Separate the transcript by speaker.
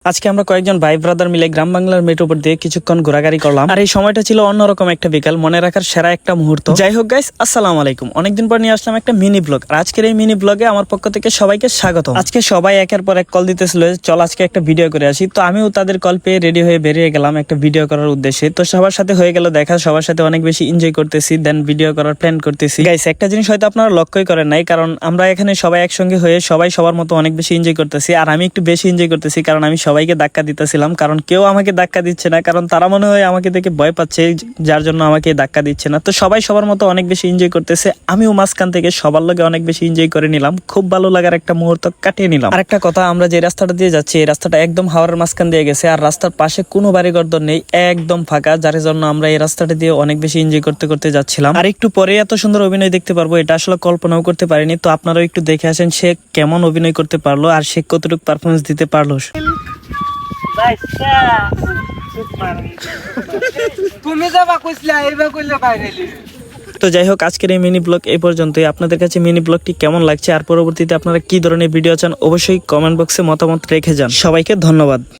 Speaker 1: আজকে আমরা কয়েকজন ভাই ব্রাদার মিলে গ্রাম বাংলার মেট্রো উপর দিয়ে কিছুক্ষণ ঘোরাঘুরি করলাম। আর এই সময়টা ছিল অন্যরকম একটা বিকাল, মনে রাখার সেরা একটা মুহূর্ত। যাই হোক গাইস, আসসালামু আলাইকুম। অনেকদিন পর নিয়ে আসলাম একটা মিনি ব্লগ। আর আজকের এই মিনি ব্লগে আমার পক্ষ থেকে সবাইকে স্বাগত। আজকে সবাই একের পর এক কল দিতেছিল, চল আজকে একটা ভিডিও করে আসি। তো আমিও তাদের কল পেয়ে রেডি হয়ে বেরিয়ে গেলাম একটা ভিডিও করার উদ্দেশ্যে। তো সবার সাথে হয়ে গেল দেখা, সবার সাথে অনেক বেশি এনজয় করতেছি, দেন ভিডিও করার প্ল্যান করতেছি। গাইস, একটা জিনিস হয়তো আপনারা লক্ষ্যই করেন নাই, কারণ আমরা এখানে সবাই একসঙ্গে হয়ে সবাই সবার মতো অনেক বেশি এনজয় করতেছি। আর আমি একটু বেশি এনজয় করতেছি, কারণ আমি সবাইকে ধাক্কা দিতেছিলাম। কারণ কেউ আমাকে ধাক্কা দিচ্ছে না, কারণ তারা মনে হয় আমাকে দেখে ভয় পাচ্ছে, যার জন্য আমাকে ধাক্কা দিচ্ছে না। তো সবাই সবার মতো অনেক বেশি এনজয় করতেছে, আমিও মাঝখান থেকে সবার লগে অনেক বেশি এনজয় করে নিলাম। খুব ভালো লাগার একটা মুহূর্ত কাটিয়ে নিলাম। আর একটা কথা, আমরা যে রাস্তাটা দিয়ে যাচ্ছি এই রাস্তাটা একদম হাওরের মাঝখান দিয়ে গেছে, আর রাস্তার পাশে কোনো বাড়িঘর নেই, একদম ফাঁকা, যার জন্য আমরা এই রাস্তাটা দিয়ে অনেক বেশি এনজয় করতে করতে যাচ্ছিলাম। আর একটু পরে এত সুন্দর অভিনয় দেখতে পারবো, এটা আসলে কল্পনাও করতে পারিনি। তো আপনারাও একটু দেখে আসেন সে কেমন অভিনয় করতে পারলো আর সে কতটুকু পারফরমেন্স দিতে পারলো।
Speaker 2: তুমি যাবা কইছলা এইবা কইলে বাইরেলি।
Speaker 1: তো যাই হোক, আজকের এই মিনি ব্লগ এই পর্যন্তই। আপনাদের কাছে মিনি ব্লগটি কেমন লাগছে আর পরবর্তীতে আপনারা কি ধরনের ভিডিও চান অবশ্যই কমেন্ট বক্সে মতামত রেখে যান। সবাইকে ধন্যবাদ।